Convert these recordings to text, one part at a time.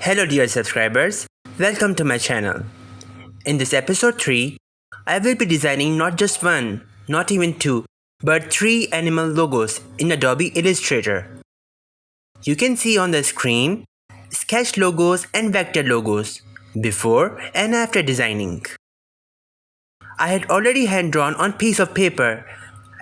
Hello dear subscribers, welcome to my channel. In this episode 3, I will be designing not just one, not even two, but 3 animal logos in Adobe Illustrator. You can see on the screen sketch logos and vector logos before and after designing. I had already hand drawn on piece of paper,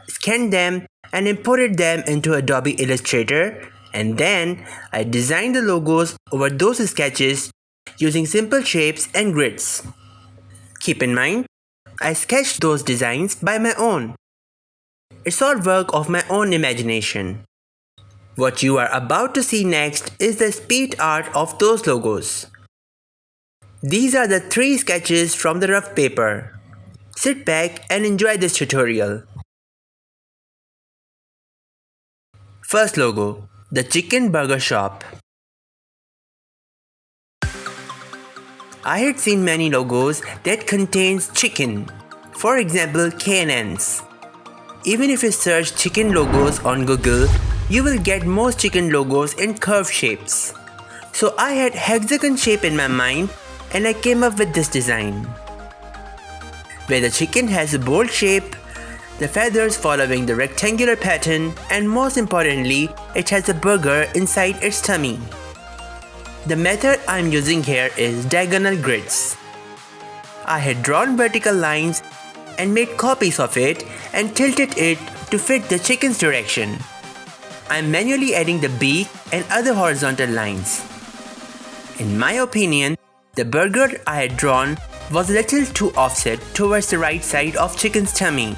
scanned them and imported them into Adobe Illustrator, and then I designed the logos over those sketches using simple shapes and grids. Keep in mind, I sketched those designs by my own. It's all work of my own imagination. What you are about to see next is the speed art of those logos. These are the 3 sketches from the rough paper. Sit back and enjoy this tutorial. First logo, the chicken burger shop. I had seen many logos that contains chicken, for example K&N's. Even if you search chicken logos on Google, you will get most chicken logos in curved shapes. So I had hexagon shape in my mind and I came up with this design, where the chicken has a bold shape, the feathers following the rectangular pattern, and most importantly, it has a burger inside its tummy. The method I am using here is diagonal grids. I had drawn vertical lines and made copies of it and tilted it to fit the chicken's direction. I am manually adding the beak and other horizontal lines. In my opinion, the burger I had drawn was a little too offset towards the right side of chicken's tummy,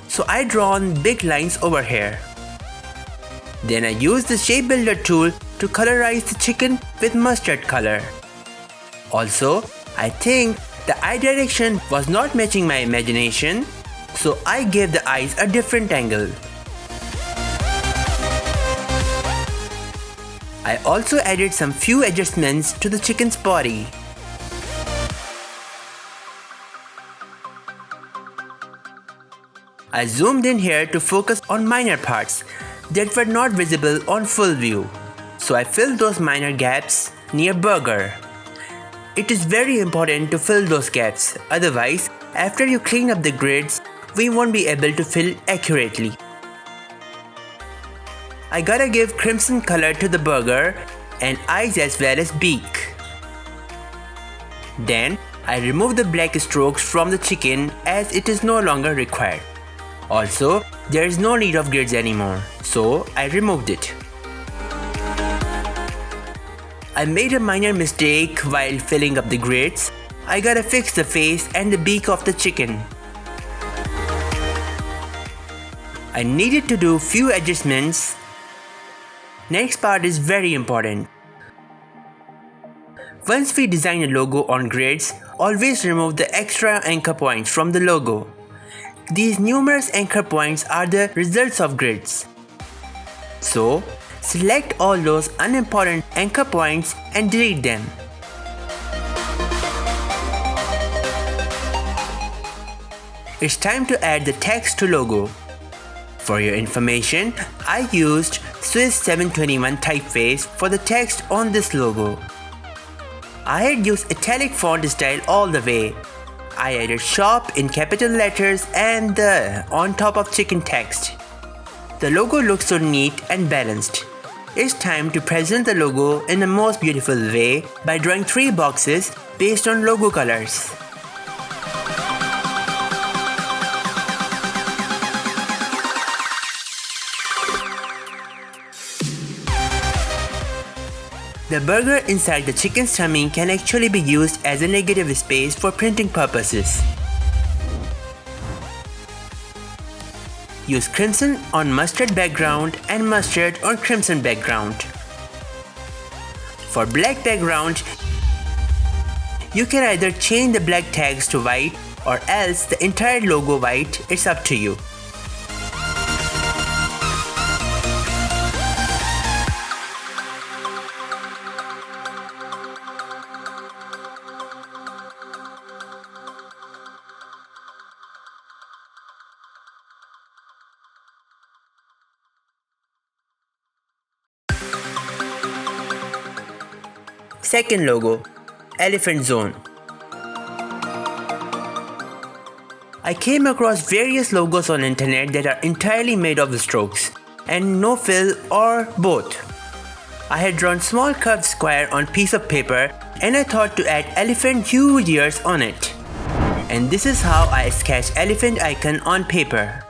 so I drawn big lines over here. Then I used the shape builder tool to colorize the chicken with mustard color. Also, I think the eye direction was not matching my imagination, so I gave the eyes a different angle. I also added some few adjustments to the chicken's body. I zoomed in here to focus on minor parts that were not visible on full view, so I filled those minor gaps near burger. It is very important to fill those gaps, otherwise after you clean up the grids, we won't be able to fill accurately. I gotta give crimson color to the burger and eyes as well as beak. Then I remove the black strokes from the chicken as it is no longer required. Also, there is no need of grids anymore, so I removed it. I made a minor mistake while filling up the grids. I gotta fix the face and the beak of the chicken. I needed to do few adjustments. Next part is very important. Once we design a logo on grids, always remove the extra anchor points from the logo. These numerous anchor points are the results of grids. So, select all those unimportant anchor points and delete them. It's time to add the text to logo. For your information, I used Swiss 721 typeface for the text on this logo. I had used italic font style all the way. I added shop in capital letters and the on top of chicken text. The logo looks so neat and balanced. It's time to present the logo in the most beautiful way by drawing 3 boxes based on logo colors. The burger inside the chicken's tummy can actually be used as a negative space for printing purposes. Use crimson on mustard background and mustard on crimson background. For black background, you can either change the black tags to white or else the entire logo white, it's up to you. Second logo, Elephant Zone. I came across various logos on internet that are entirely made of strokes and no fill or both. I had drawn small curved square on piece of paper and I thought to add elephant huge ears on it. And this is how I sketched elephant icon on paper.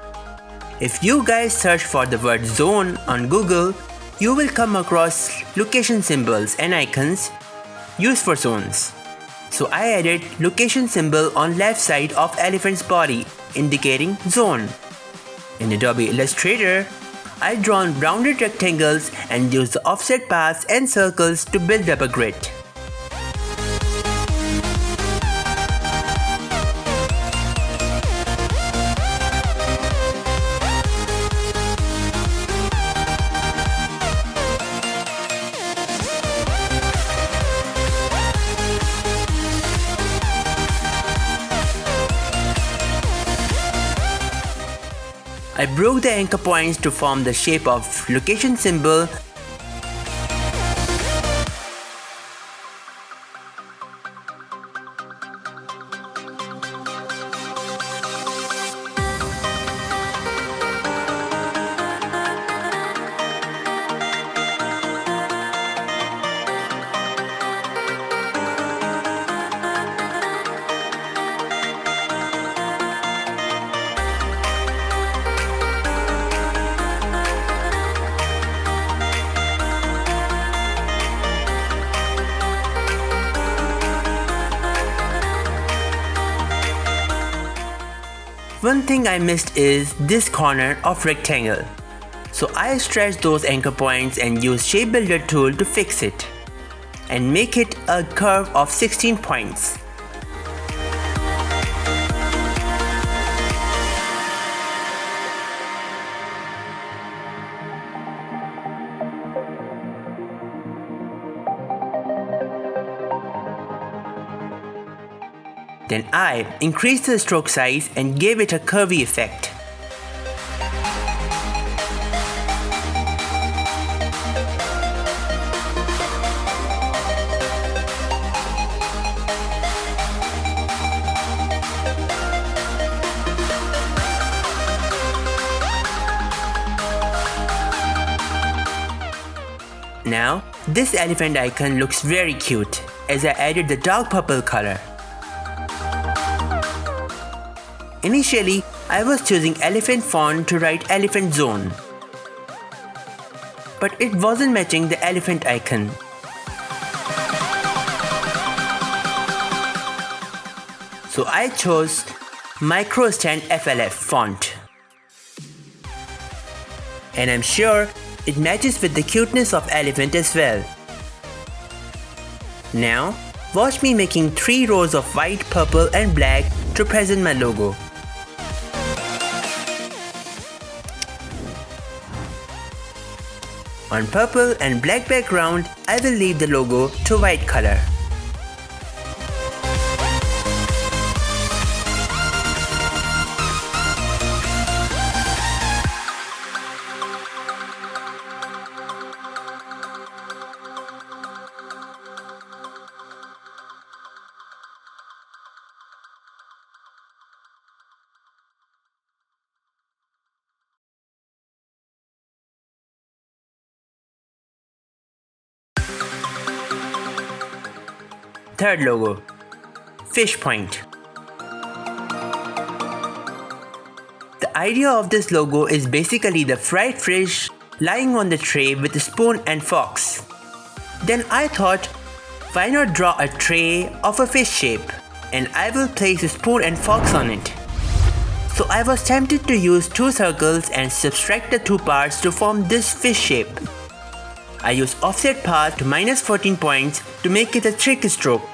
If you guys search for the word zone on Google, you will come across location symbols and icons used for zones. So I added location symbol on left side of elephant's body indicating zone. In Adobe Illustrator, I drawn rounded rectangles and used the offset paths and circles to build up a grid. I broke the anchor points to form the shape of location symbol. One thing I missed is this corner of rectangle. So I stretched those anchor points and used Shape Builder tool to fix it and make it a curve of 16 points. Then I increased the stroke size and gave it a curvy effect. Now, this elephant icon looks very cute as I added the dark purple color. Initially, I was choosing elephant font to write elephant zone, but it wasn't matching the elephant icon. So I chose Micro Stand FLF font. And I'm sure it matches with the cuteness of elephant as well. Now, watch me making 3 rows of white, purple and black to present my logo. On purple and black background, I will leave the logo to white color. Third logo, Fish Point. The idea of this logo is basically the fried fish lying on the tray with a spoon and forks. Then I thought, why not draw a tray of a fish shape and I will place a spoon and forks on it. So I was tempted to use 2 circles and subtract the 2 parts to form this fish shape. I used offset path to -14 points to make it a trick stroke.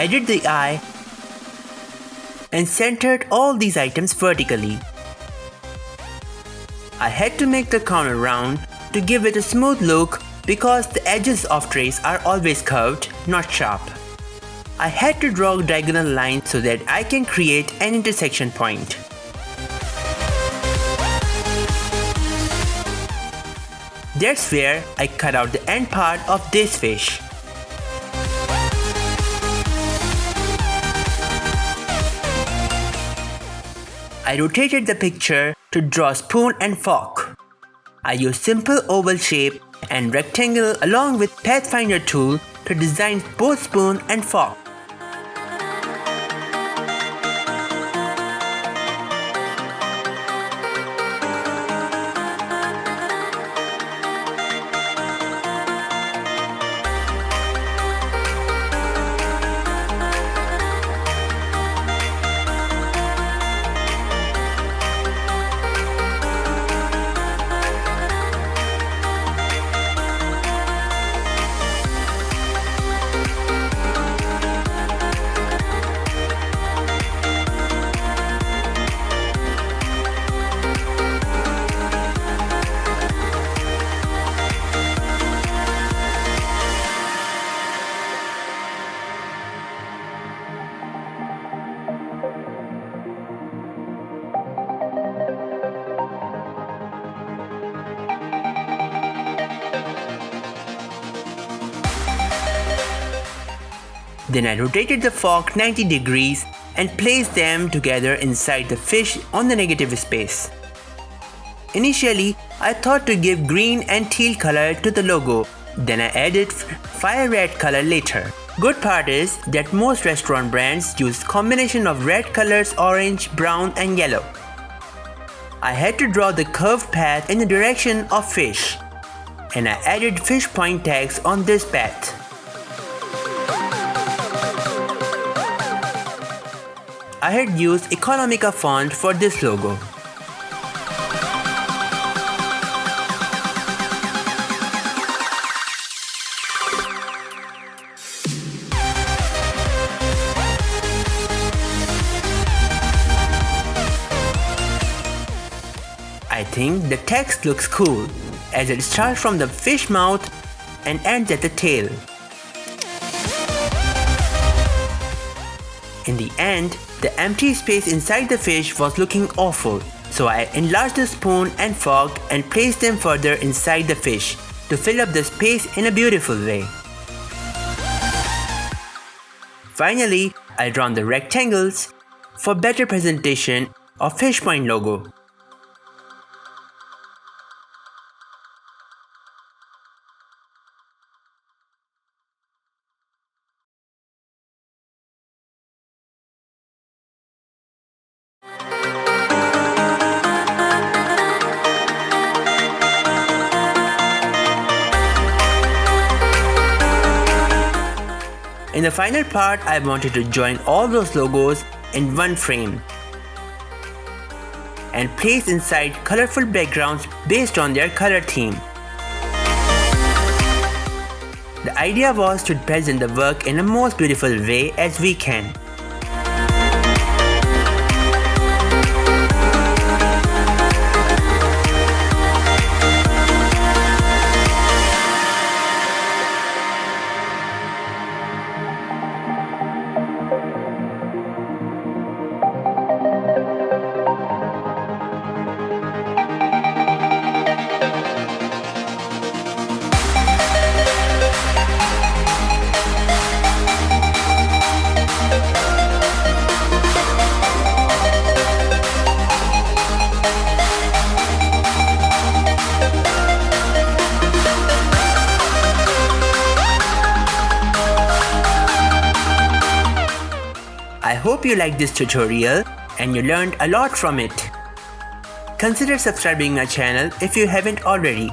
Added the eye and centered all these items vertically. I had to make the corner round to give it a smooth look because the edges of trays are always curved, not sharp. I had to draw diagonal lines so that I can create an intersection point. That's where I cut out the end part of this fish. I rotated the picture to draw spoon and fork. I used simple oval shape and rectangle along with Pathfinder tool to design both spoon and fork. Then I rotated the fork 90 degrees and placed them together inside the fish on the negative space. Initially, I thought to give green and teal color to the logo, then I added fire red color later. Good part is that most restaurant brands use combination of red colors, orange, brown and yellow. I had to draw the curved path in the direction of fish, and I added fish point tags on this path. I had used Electronomia font for this logo. I think the text looks cool as it starts from the fish mouth and ends at the tail. In the end, the empty space inside the fish was looking awful, so I enlarged the spoon and fork and placed them further inside the fish to fill up the space in a beautiful way. Finally, I drawn the rectangles for better presentation of fish point logo. In the final part, I wanted to join all those logos in one frame and place inside colorful backgrounds based on their color theme. The idea was to present the work in the most beautiful way as we can. I hope you liked this tutorial and you learned a lot from it. Consider subscribing my channel if you haven't already.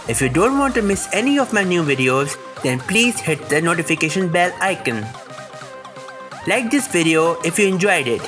If you don't want to miss any of my new videos, then please hit the notification bell icon. Like this video if you enjoyed it.